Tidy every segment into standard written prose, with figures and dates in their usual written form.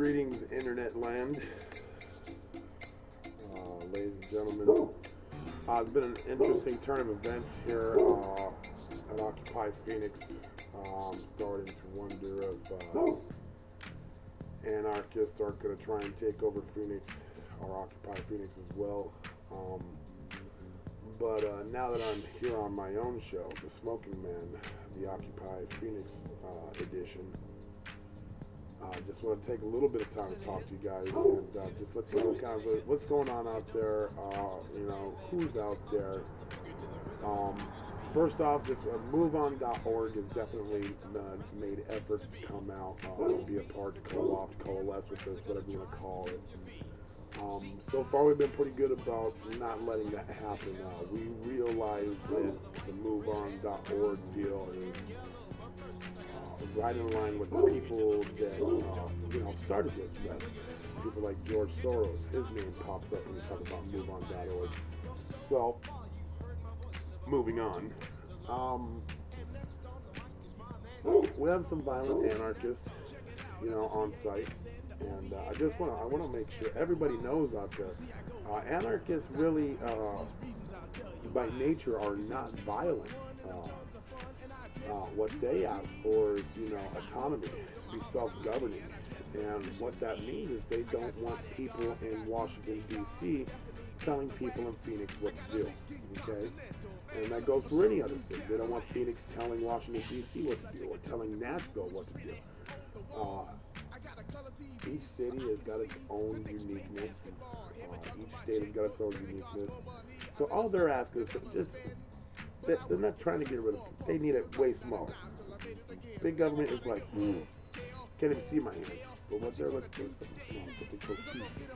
Greetings, internet land, ladies and gentlemen. It's been an interesting turn of events here at Occupy Phoenix. Starting to wonder if anarchists are going to try and take over Phoenix or Occupy Phoenix as well. But now that I'm here on my own show, The Smoking Man, the Occupy Phoenix edition, I just want to take a little bit of time to talk to you guys and just let you know kind of what's going on out there, who's out there. First off, just moveon.org has definitely made efforts to come out, be a part, to co-opt, coalesce with this, whatever you want to call it. So far, we've been pretty good about not letting that happen. We realize that the moveon.org deal is right in line with the people that started this mess. People like George Soros, his name pops up when you talk about moveon.org. So, moving on. We have some violent anarchists, on site. And I want to make sure everybody knows out there, anarchists really, by nature, are not violent. What they ask for is, autonomy, to be self-governing. And what that means is they don't want people in Washington, D.C. telling people in Phoenix what to do, okay? And that goes for any other city. They don't want Phoenix telling Washington, D.C. what to do or telling Nashville what to do. Each city has got its own uniqueness. Each state has got its own uniqueness. So all they're asking is they're not trying to get rid of it. They need it way smaller. Big government is like, can't even see my hands. But what they're looking for is something small, something so easy.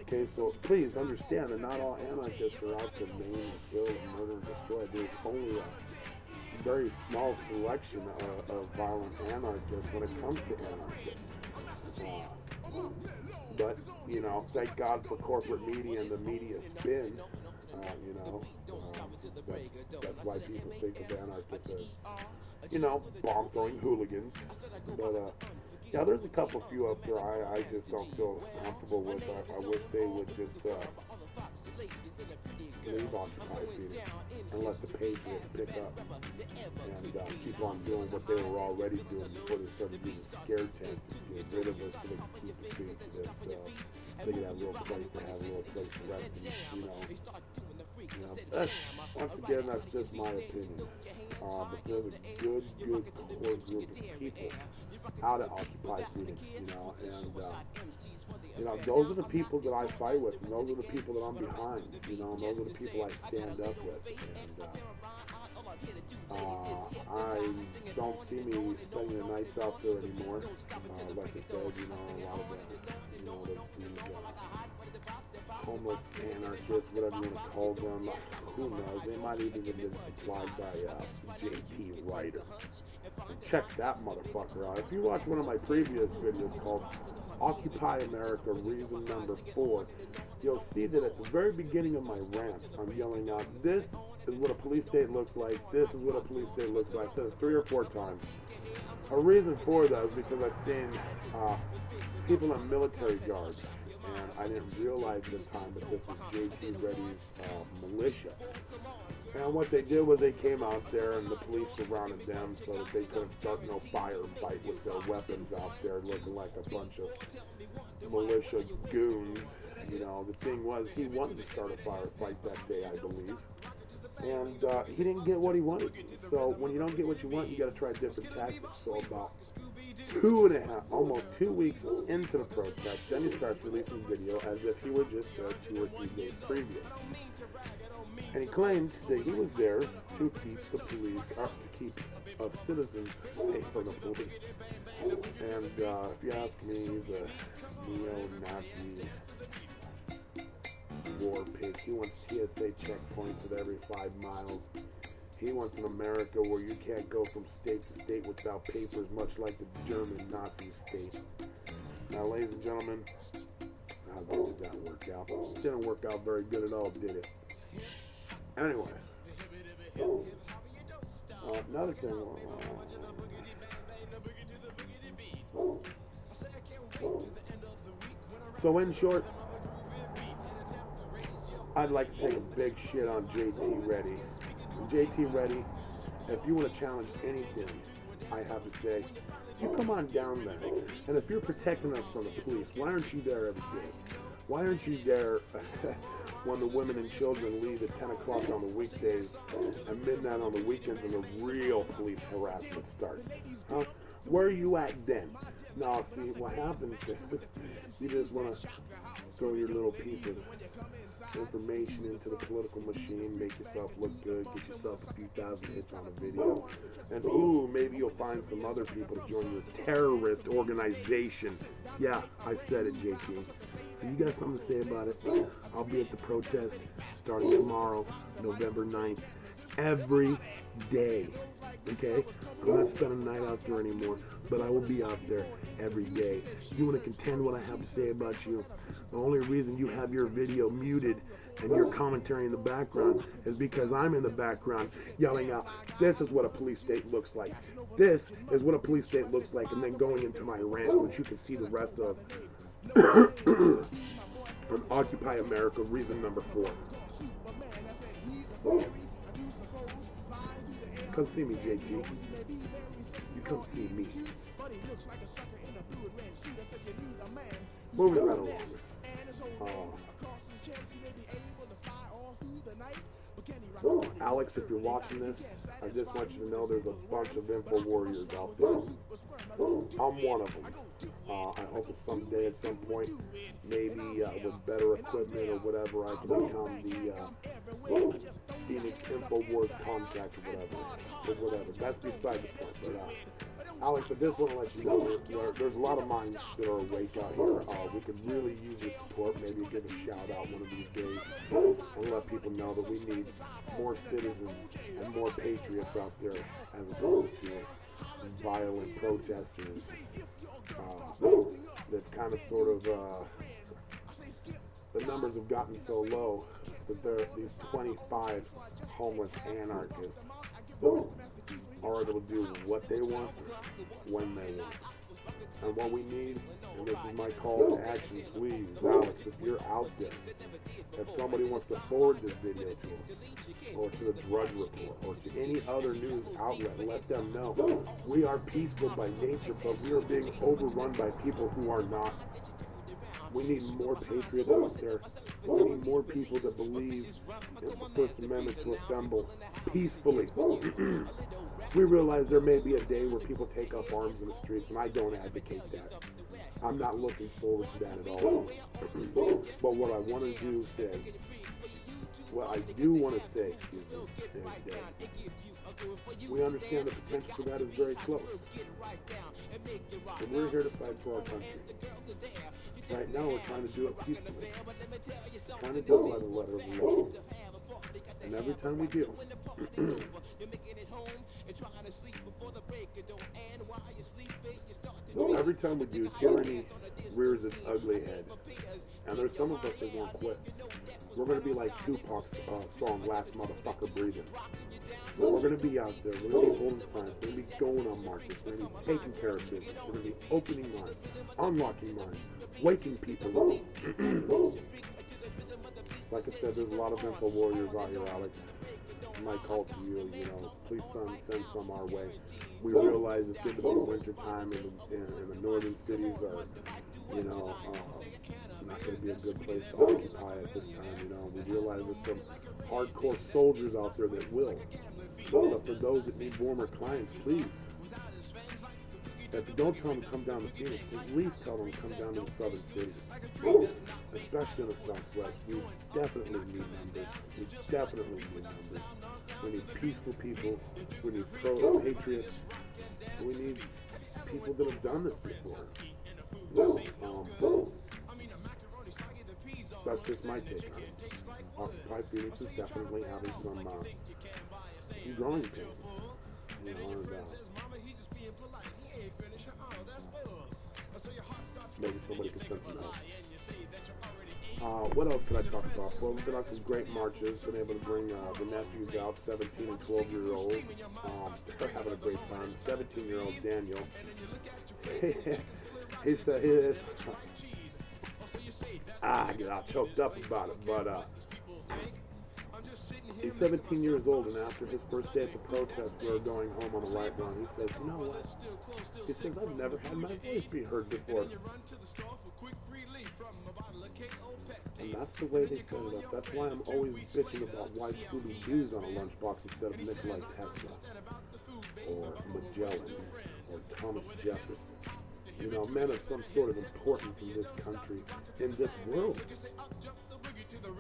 Okay, so please understand that not all anarchists are out to maim, kill, murder, and destroy. There's only a very small selection of violent anarchists when it comes to anarchists. But, thank God for corporate media and the media spin. That's why people think of anarchists as, bomb-throwing hooligans. But, there's a few up there I just don't feel comfortable with. I wish they would just leave Occupy Phoenix and let the Patriots pick up and keep on doing what they were already doing before they started doing scare tactics to get rid of us so they could keep the streets this, they could have a little place to have a little place to rest once again, that's just my opinion. But there's a good core group of people out at Occupy Phoenix, and those are the people that I fight with, and those are the people that I'm behind, and those are the people I stand up with, and I don't see me spending the nights out there anymore. Like I said, a lot of the homeless anarchists, whatever you want to call them, who knows, they might even have been supplied by J.P. Ryder. And check that motherfucker out. If you watch one of my previous videos called Occupy America Reason Number 4, you'll see that at the very beginning of my rant, I'm yelling out, this is what a police state looks like, this is what a police state looks like. I said it 3 or 4 times. A reason for that is because I've seen people in military guards, and I didn't realize at the time that this was J.P. Reddy's militia. And what they did was they came out there and the police surrounded them so that they couldn't start no firefight with their weapons out there looking like a bunch of militia goons. The thing was, he wanted to start a firefight that day, I believe. And he didn't get what he wanted. So when you don't get what you want, you got to try different tactics. So about almost 2 weeks into the protest, then he starts releasing video as if he were just there 2 or 3 days previous. And he claimed that he was there to keep the police, to keep citizens safe from the police. And if you ask me, he's a neo-Nazi war pig. He wants TSA checkpoints at every 5 miles. He wants an America where you can't go from state to state without papers, much like the German Nazi state. Now, ladies and gentlemen, how did that work out? It didn't work out very good at all, did it? Anyway, another thing. So in short, I'd like to take a big shit on JT Reddy. JT Reddy, if you want to challenge anything I have to say, you come on down there. And if you're protecting us from the police, why aren't you there every day? Why aren't you there when the women and children leave at 10 o'clock on the weekdays and midnight on the weekends and the real police harassment starts? Huh? Where are you at then? Now, see, what happens is you just want to throw your little piece of information into the political machine, make yourself look good, get yourself a few thousand hits on a video, and ooh, maybe you'll find some other people to join your terrorist organization. Yeah, I said it, JT. So you got something to say about it? I'll be at the protest starting tomorrow, November 9th, every day. Okay? I'm not spending the night out there anymore, but I will be out there every day. You want to contend what I have to say about you? The only reason you have your video muted and your commentary in the background is because I'm in the background yelling out, this is what a police state looks like. This is what a police state looks like, and then going into my rant, which you can see the rest of on Occupy America, reason number 4. Come see me, JT. You come see me. Moving right along. Alex, if you're watching this, I just want you to know there's a bunch of info warriors out there. I'm one of them. I hope that someday, at some point, maybe with better equipment or whatever, I can become the Phoenix InfoWars contact or whatever. That's beside the point. But Alex, I just want to let you know there's a lot of minds that are awake out here. We could really use your support. Maybe give a shout out one of these days and let people know that we need more citizens and more patriots out there as opposed to violent protesters that kind of sort of the numbers have gotten so low that there are these 25 homeless anarchists are able to do what they want when they want. And what we need, and this is my call to action, please, Alex, if you're out there, if somebody wants to forward this video to them, or to the Drudge Report, or to any other news outlet, let them know. We are peaceful by nature, but we are being overrun by people who are not. We need more patriots out there. We need more people that believe in the First Amendment to assemble peacefully. We realize there may be a day where people take up arms in the streets, and I don't advocate that. I'm not looking forward to that at all. But what I want to do say, what I do want to say, is that we understand the potential for that is very close. And we're here to fight for our country. Right now, we're trying to do it peacefully. Trying to do it by the letter of the law. And every time we do, every time we do, tyranny rears its ugly head. And there's some of us that won't quit. We're going to be like Tupac's song, Last Motherfucker Breathing. We're going to be out there. We're going to be holding signs. We're going to be going on marches. We're going to be taking care of business. We're going to be opening minds, unlocking minds, waking people up. Like I said, there's a lot of info warriors out here, Alex. My call to you, please send some our way. We realize it's getting to be winter time, and the northern cities are, not going to be a good place to occupy at this time. We realize there's some hardcore soldiers out there that will. But for those that need warmer climates, please. If you don't tell them to come down to Phoenix, at least tell them to come down to the southern cities. Especially in the Southwest. We definitely need members. We need peaceful people. We need patriots. We need people that have done this before. That's just my take on it. Occupy Phoenix is definitely having some growing pains. Maybe somebody can send some help. What else could I talk about? Well, we've been on some great marches, been able to bring the nephews out, 17 and 12-year-old. They're having a great time. 17-year-old Daniel. He said, I get all choked up about it, but he's 17 years old, and after his first day at the protest, we were going home on a light run. He says, you know what? He says, I've never had my voice be heard before. And that's the way they set it up. That's why I'm always bitching about why Scooby-Doo's on a lunchbox instead of Nikola Tesla, or Magellan, or Thomas Jefferson. You know, men of some sort of importance in this country, in this world.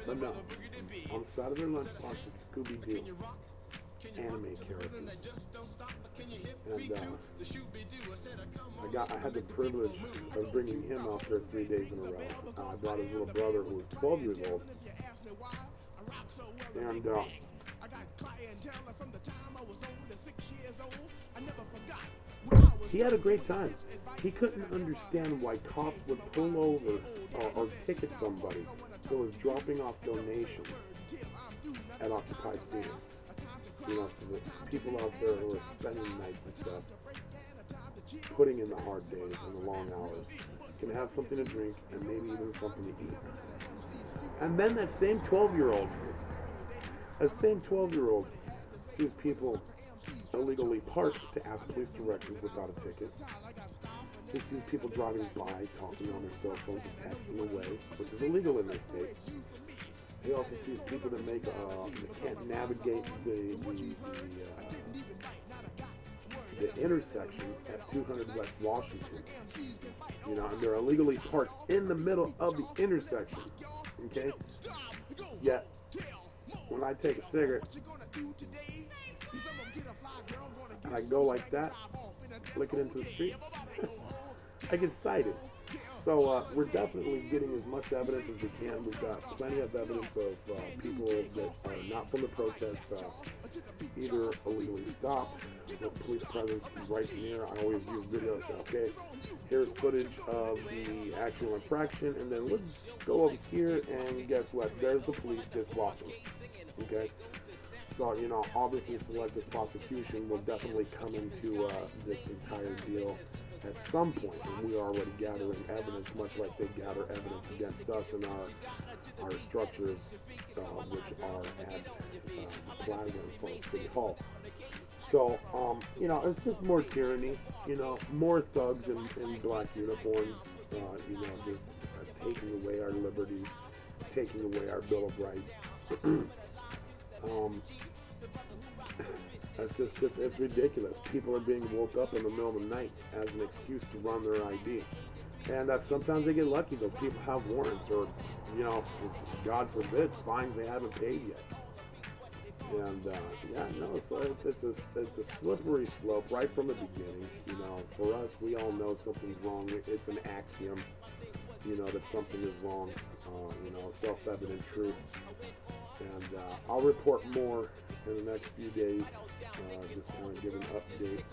But no, on the side of their lunchbox is Scooby-Doo, anime characters. And I had the privilege of bringing him out there 3 days in a row. I brought his little brother, who was 12 years old, and he had a great time. He couldn't understand why cops would pull over or ticket somebody who was dropping off donations at occupied theaters. You know, so the people out there who are spending nights and stuff, putting in the hard days and the long hours, can have something to drink and maybe even something to eat. And then that same 12-year-old sees people illegally parked to ask police directions without a ticket. He sees people driving by, talking on their cell phones and texting away, which is illegal in this state. He also sees people that can't navigate the intersection at 200 West Washington. You know, and they're illegally parked in the middle of the intersection. Okay? Yet, when I take a cigarette and I go like that, flick it into the street, I get cited. So we're definitely getting as much evidence as we can. We've got plenty of evidence of people that are not from the protest, either illegally stopped, with police presence right near. I always use videos. Okay, here's footage of the actual infraction, and then let's go over here, and guess what? There's the police just walking. Okay. So, you know, obviously selective prosecution will definitely come into this entire deal at some point, and we are already gathering evidence, much like they gather evidence against us in our structures, which are at Plaza in front of City Hall. So, you know, it's just more tyranny, you know, more thugs in black uniforms, you know, just taking away our liberties, taking away our Bill of Rights. It's ridiculous. People are being woke up in the middle of the night as an excuse to run their ID. And sometimes they get lucky. Those people have warrants or, you know, God forbid, fines they haven't paid yet. And, yeah, no, so it's a slippery slope right from the beginning. You know, for us, we all know something's wrong. It's an axiom, you know, that something is wrong, you know, self-evident truth. And I'll report more in the next few days, just kind of give an update.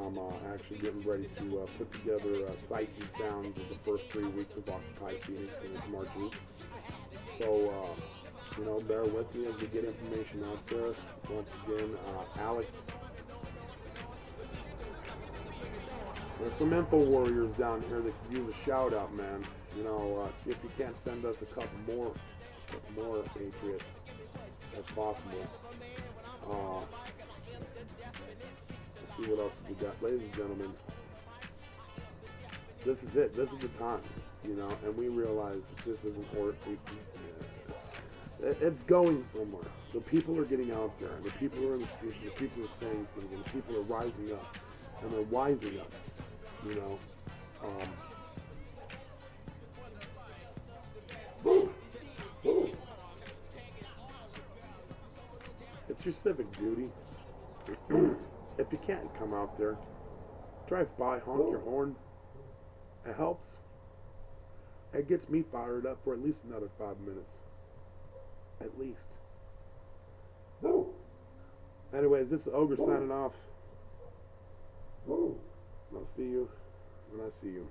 I'm actually getting ready to put together sights and sounds of the first 3 weeks of Occupy Phoenix in March week. So, you know, bear with me as we get information out there. Once again, Alex, there's some info warriors down here that could use a shout out, man. You know, see if you can't send us a couple more Patriots as possible. Let's see what else we got. Ladies and gentlemen, this is it. This is the time, you know, and we realize that this isn't working. It's going somewhere. The people are getting out there, and the people are in the streets, and the people are saying things, and the people are rising up, and they're wising up, you know. It's your civic duty. If you can't come out there, drive by, honk your horn. It helps. It gets me fired up for at least another 5 minutes. At least. Anyways, this is Ogre signing off. I'll see you when I see you.